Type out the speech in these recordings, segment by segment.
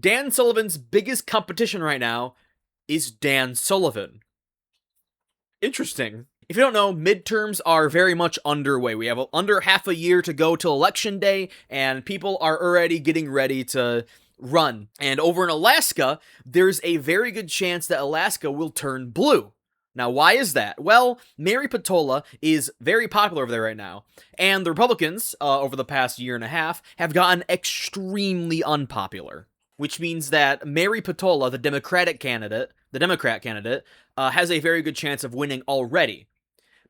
Dan Sullivan's biggest competition right now is Dan Sullivan. Interesting. If you don't know, midterms are very much underway. We have under half a year to go till election day, and people are already getting ready to run. And over in Alaska, there's a very good chance that Alaska will turn blue. Now, why is that? Well, Mary Patola is very popular over there right now, and the Republicans, over the past year and a half, have gotten extremely unpopular, which means that Mary Patola, the Democrat candidate, has a very good chance of winning already.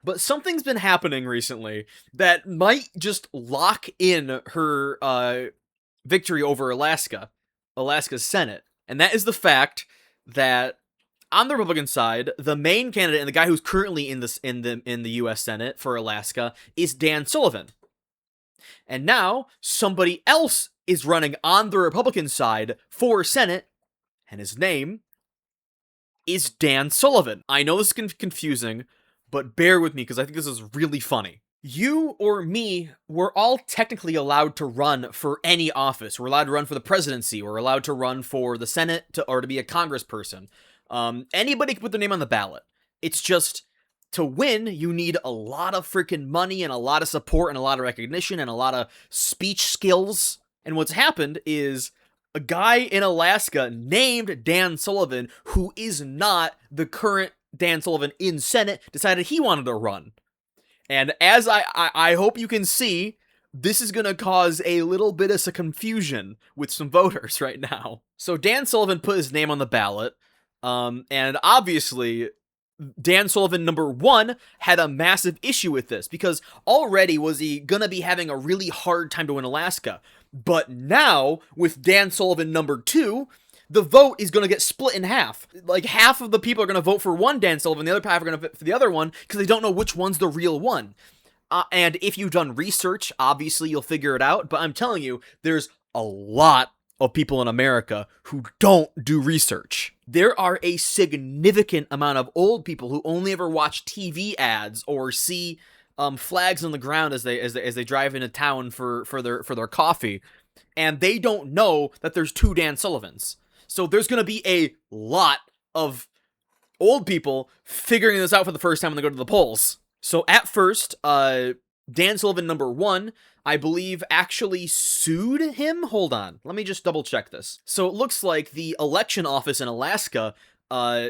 But something's been happening recently that might just lock in her victory over Alaska's Senate, and that is the fact that on the Republican side, the main candidate and the guy who's currently in the U.S. Senate for Alaska is Dan Sullivan, and now somebody else is running on the Republican side for Senate, and his name is Dan Sullivan. I know this is confusing, but bear with me because I think this is really funny. You or me, we're all technically allowed to run for any office. We're allowed to run for the presidency. We're allowed to run for the Senate or to be a congressperson. Anybody can put their name on the ballot. It's just, to win, you need a lot of freaking money and a lot of support and a lot of recognition and a lot of speech skills. And what's happened is a guy in Alaska named Dan Sullivan, who is not the current Dan Sullivan in Senate, decided he wanted to run. And as I hope you can see, this is going to cause a little bit of some confusion with some voters right now. So Dan Sullivan put his name on the ballot, and obviously Dan Sullivan, number one, had a massive issue with this, because already was he going to be having a really hard time to win Alaska. But now, with Dan Sullivan, number two, the vote is going to get split in half. Like, half of the people are going to vote for one Dan Sullivan, the other half are going to vote for the other one, because they don't know which one's the real one. And if you've done research, obviously you'll figure it out, but I'm telling you, there's a lot of people in America who don't do research. There are a significant amount of old people who only ever watch TV ads or see flags on the ground as they drive into town for their coffee, and they don't know that there's two Dan Sullivans. So there's going to be a lot of old people figuring this out for the first time when they go to the polls. So at first, Dan Sullivan, number one, I believe, actually sued him. Hold on, let me just double check this. So it looks like the election office in Alaska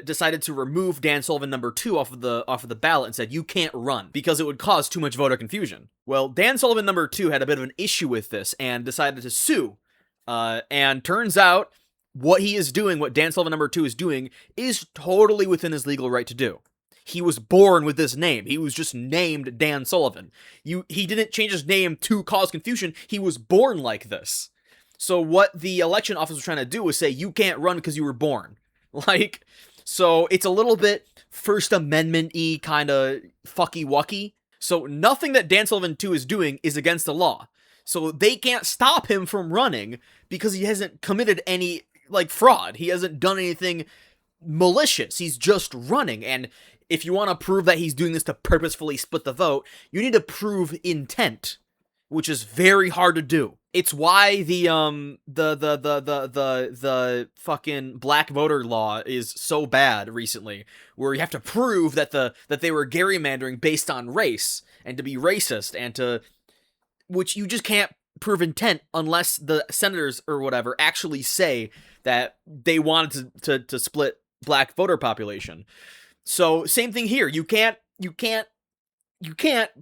decided to remove Dan Sullivan, number two, off of the ballot and said, you can't run because it would cause too much voter confusion. Well, Dan Sullivan, number two, had a bit of an issue with this and decided to sue. And turns out what he is doing, what Dan Sullivan, number two, is doing, is totally within his legal right to do. He was born with this name. He was just named Dan Sullivan. He didn't change his name to cause confusion. He was born like this. So what the election office was trying to do was say, you can't run because you were born. Like, so it's a little bit First Amendment-y kind of fucky-wucky. So nothing that Dan Sullivan 2 is doing is against the law. So they can't stop him from running because he hasn't committed any, fraud. He hasn't done anything malicious. He's just running. And if you want to prove that he's doing this to purposefully split the vote, you need to prove intent, which is very hard to do. It's why the fucking black voter law is so bad recently, where you have to prove that they were gerrymandering based on race and to be racist and to, which you just can't prove intent unless the senators or whatever actually say that they wanted to split black voter population. So same thing here. You can't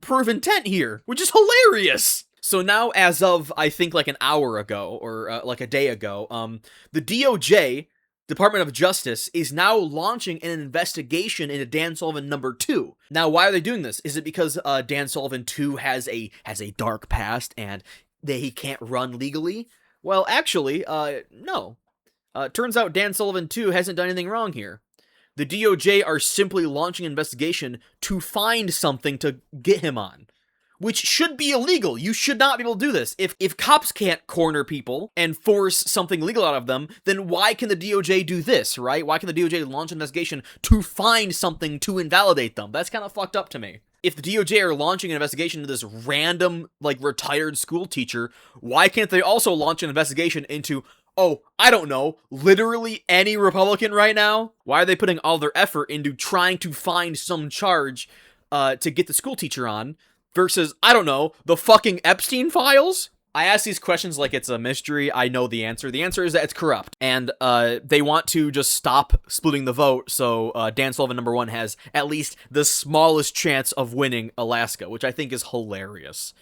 prove intent here, which is hilarious. So now, as of, I think, an hour ago, or a day ago, the DOJ, Department of Justice, is now launching an investigation into Dan Sullivan number 2. Now, why are they doing this? Is it because Dan Sullivan 2 has a dark past and he can't run legally? Well, actually, no. Turns out Dan Sullivan 2 hasn't done anything wrong here. The DOJ are simply launching an investigation to find something to get him on, which should be illegal. You should not be able to do this. If cops can't corner people and force something legal out of them, then why can the DOJ do this, right? Why can the DOJ launch an investigation to find something to invalidate them? That's kind of fucked up to me. If the DOJ are launching an investigation into this random, retired school teacher, why can't they also launch an investigation into, Oh, I don't know, literally any Republican right now? Why are they putting all their effort into trying to find some charge to get the school teacher on versus, I don't know, the fucking Epstein files? I ask these questions like it's a mystery. I know the answer. The answer is that it's corrupt. And they want to just stop splitting the vote so Dan Sullivan, number one, has at least the smallest chance of winning Alaska, which I think is hilarious.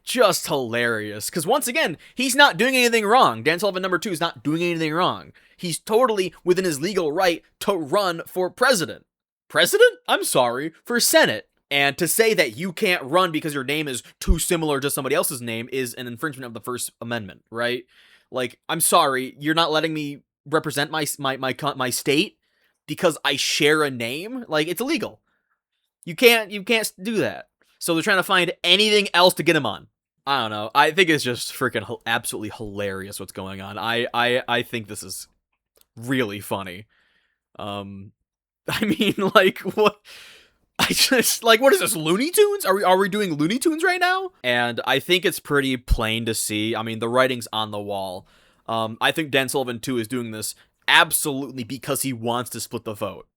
Just hilarious. Because once again, he's not doing anything wrong. Dan Sullivan, number two, is not doing anything wrong. He's totally within his legal right to run for president. President? I'm sorry, for Senate. And to say that you can't run because your name is too similar to somebody else's name is an infringement of the First Amendment, right? Like, I'm sorry, you're not letting me represent my state because I share a name? Like, it's illegal. You can't do that. So they're trying to find anything else to get him on. I don't know. I think it's just freaking absolutely hilarious what's going on. I think this is really funny. I mean, like, what? I just, like, what is this, Looney Tunes? Are we doing Looney Tunes right now? And I think it's pretty plain to see. I mean, the writing's on the wall. I think Dan Sullivan, too, is doing this absolutely because he wants to split the vote.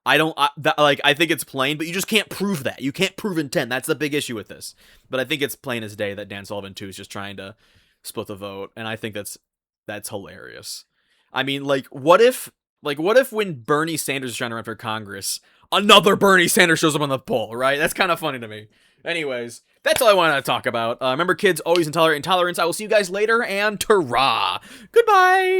I think it's plain, but you just can't prove that. You can't prove intent. That's the big issue with this. But I think it's plain as day that Dan Sullivan, too, is just trying to split the vote. And I think that's hilarious. I mean, what if when Bernie Sanders is trying to run for Congress, another Bernie Sanders shows up on the poll, right? That's kind of funny to me. Anyways, that's all I wanted to talk about. Remember, kids, always intolerant intolerance. I will see you guys later, and ta-ra! Goodbye!